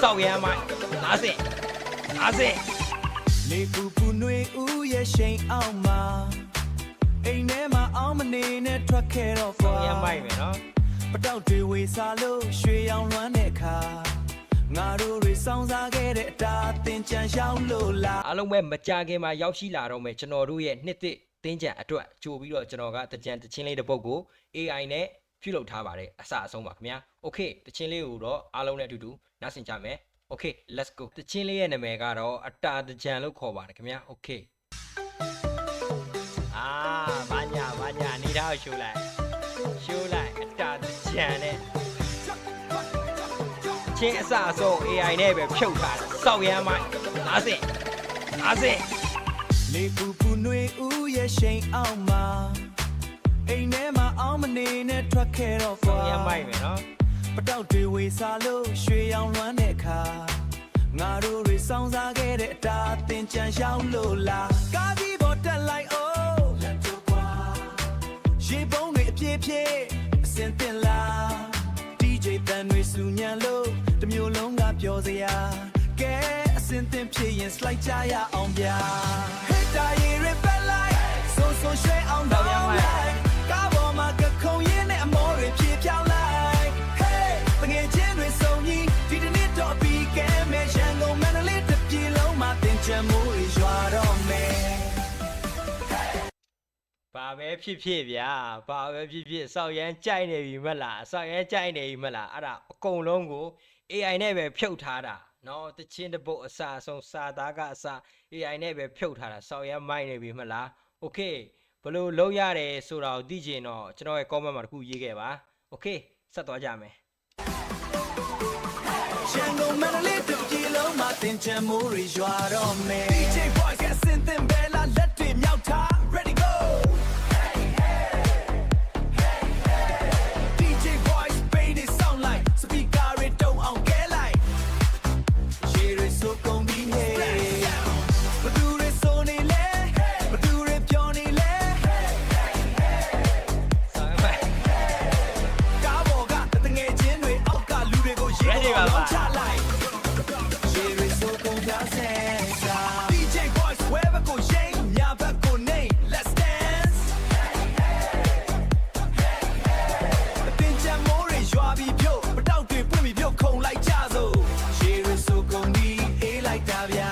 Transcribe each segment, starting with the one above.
စောက်ရမ်းမိုက်50နေပူပူနှွေဦးရဲ့ရှိန်အောင်မှာအိမ်ထဲမှာအောင်မနေနဲ့ထွက်ခဲ့တော့ကွာ ရမ်းမိုက်မယ်နော် ပတောက်တွေဝေစားလို့ရွှေရောင်လွမ်းတဲ့အခါငါတို့တွေစောင်းစားခဲ့တဲ့အတားသင်ချန်ရောက်လို့လား အားလုံးပဲမကြခင်မှာရောက်ရှိလာတော့မယ်ကျွန်တော်တို့ရဲ့နှစ်သစ်တင်းကြံအတွက်ကြိုပြီးတော့ကျွန်တော်ကတကြံတချင်းလေးတစ်ပုဒ်ကို AI နဲ့ပြုလုပ်ထားပါတယ်အစအဆုံးပါခင်ဗျာ Okay တချင်းလေးကိုတော့အားလုံးနဲ့အတူတူနားဆင်ကြမယ် Okay let's go တချင်းလေးရဲ့နာမည်ကတော့အတာတကြံလို့ခေါ်ပါတယ်ခင်ဗျာ Okay ဘာညာနေတော့ရှိုးလိုက်အတာတကြံနဲ့ချင်းအစအဆုံး AI နဲ့ပဲဖြုတ်ထားတယ်စောက်ရမ်းမိုက်50နေပူပူနှွေဦးရဲ့ရှိန်အောင်မှာအိမ်ထဲမှာအောင်မနေနဲ့ထွက်ခဲ့တော့ကွာ ရမ်းမိုက်မယ်နော် ပတောက်တွေဝေစားလို့ရွှေရောင်လွမ်းတဲ့အခါငါတို့တွေစောင်းစားခဲ့တဲ့အတားသင်ချန်ရောက်လို့လားကားကြီးပေါ်တက်လိုက်အိုးလက်တို့ကွာရေပုံးတွေအပြည့်အစင်တင်လာ DJ တန်တွေစူညံလို့တစ်မျိုးလုံးကပြောစရာကဲအစင်တင်ဖြစ်ရင် slide ကြရအောင်ဗျာ Hit တာရေရပက်လိုက်ဆိုရွှဲအောင်တော့လိုက်ကားပေါ်မှာကခုံရင်းနဲ့အမောတွေပြေပြောင်းလိုက် Hey တငယ်ချင်းတွေစုံကြီးဒီတနေ့တော့ပြီးကဲမဲ့ရန်ကုန်မန္တလေးတစ်ပြည်လုံးမှာတင်ချင်မှုတွေရွာတော့မယ် ဘာပဲဖြစ်ဗျာဘာပဲဖြစ်စောက်ရမ်းကြိုက်နေပြီမလားအဲ့ဒါအကုန်လုံးကို AI နဲ့ပဲဖြုတ်ထားတာနော်တချင်းတစ်ပုတ်အစားအဆုံးစာသားကအစား AI နဲ့ပဲဖြုတ်ထားတာစောက်ရမ်းမိုက်နေပြီမလား Okay ဘလို့လုံးရတယ်ဆိုတာကိုသိချင်တော့ကျွန်တော်ရဲ့ comment မှာတစ်ခုရေးခဲ့ပါ Okay ဆက်သွားကြမယ် ရန်ကုန်မန္တလေးတစ်ပြည်လုံးမှာတင်ချင်မှုတွေရွာတော့မယ် DJ boys ကစင်တင်ဘဲလာလက်တွေမြောက်ထား Ready go DJ boys bass it sound like speaker တွေတုံအောင်ကဲလိုက်ရေတွေဆိုကုန်ပြီဟဲ့ဘသူတွေဆိုနေလဲဘသူတွေပြောနေလဲ စောက်ရမ်းမိုက် ကားပေါ်ကတငယ်ချင်းတွေအောက်ကလူတွေကိုရေပေါ်လုံးချလိုက်ရေတွေဆိုကုန်ကြဆဲစာ DJ boys wherever go shake ညာဘက်ကိုနေ let's dance အတင်ချင်မိုးတွေရွာပြီးပြုတ်ပတောက်တွေပွင့်ပြီးပြုတ်ခုံလိုက်ကြစို့ရေတွေဆိုကုန်ဒီအေးလိုက်တာဗျာ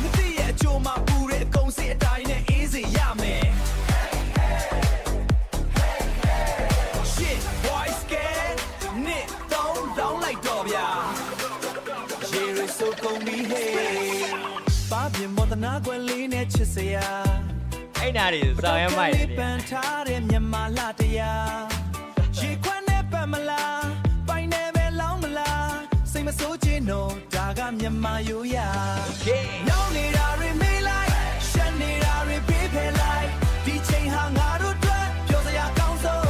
မသိရဲ့အချိုးမှာပူတဲ့အကုံးစစ်အတိုင်းနဲ့အေးစေရမယ် Shit boys get nit don't down like တော့ဗျာရေတွေဆိုကုန်ပြီဟေးပါပြမောတနာကွယ်လေးနဲ့ချစ်စရာ အဲ့နာတွေစောက်ရမ်းမိုက်တယ် ပန်ထားတဲ့မြန်မာလာတရားရေခွန်းနဲ့ပတ်မလားပိုင်နဲ့ပဲလောင်းမလားစိတ်မဆိုးခြင်းတော့ဒါကမြန်မာရိုးရာ Okay ညောင်းနေတာတွေမေးလိုက်ရှက်နေတာတွေပြေးဖယ်လိုက်ဒီချိန်ဟာငါတို့အတွက်ပြောစရာကောင်းဆုံး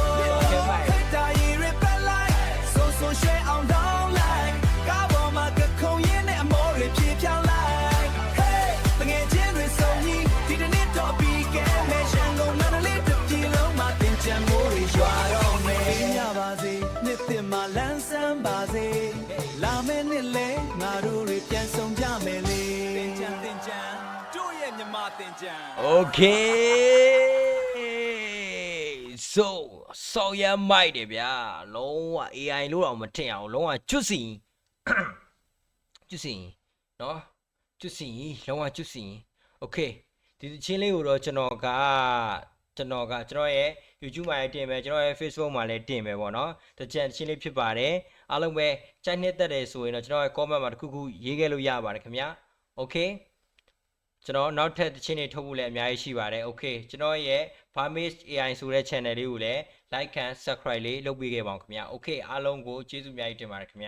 ခိတ်တာရေတွေပက်လိုက်ဆိုရွှဲအောင်တောင်းလိုက်ကားပေါ်မှာကခုံရင်းနဲ့အမောတွေပြေးပြောင်းလိုက် Hey တငယ်ချင်းတွေစုံကြီးဒီတနေ့တော့ပြီးကဲမဲ့ရန်ကုန်မန္တလေးတစ်ပြည်လုံးမှာတင်ချင်မှုတွေရွာတော့မယ်ညပါစေနှစ်သစ်မှာလန်းဆန်းပါစေလာမယ့်နှစ်လဲငါတို့တွေပြန်ဆောင်ကြမယ်လေတင်ချင်တို့ရဲ့မြမတင်ချင် Okay so စောက်ရမ်းမိုက်တယ်ဗျာလုံးဝ AI လို့တော့မထင်အောင်လုံးဝကျွတ်စီနော်ကျွတ်စီလုံးဝကျွတ်စီ Okay ဒီချင်းလေးကိုတော့ကျွန်တော်ရဲ့ YouTube မှာလည်းတင်မယ်ကျွန်တော်ရဲ့ Facebook မှာလည်းတင်မယ်ပေါ့နော်တကြံချင်းလေးဖြစ်ပါတယ်အားလုံးပဲကြိုက်နှစ်သက်တယ်ဆိုရင်တော့ကျွန်တော်ရဲ့ comment မှာတစ်ခုခုရေးခဲ့လို့ရပါတယ်ခင်ဗျာ Okay ကျွန်တော်နောက်ထပ်တချင်းတွေထုတ်ဖို့လည်းအများကြီးရှိပါတယ် Okay ကျွန်တော်ရဲ့ Farmage AI ဆိုတဲ့ channel လေးကိုလည်း like and subscribe လေးလုပ်ပေးခဲ့ပါဦးခင်ဗျာ Okay အားလုံးကိုကျေးဇူးအများကြီးတင်ပါတယ်ခင်ဗျာ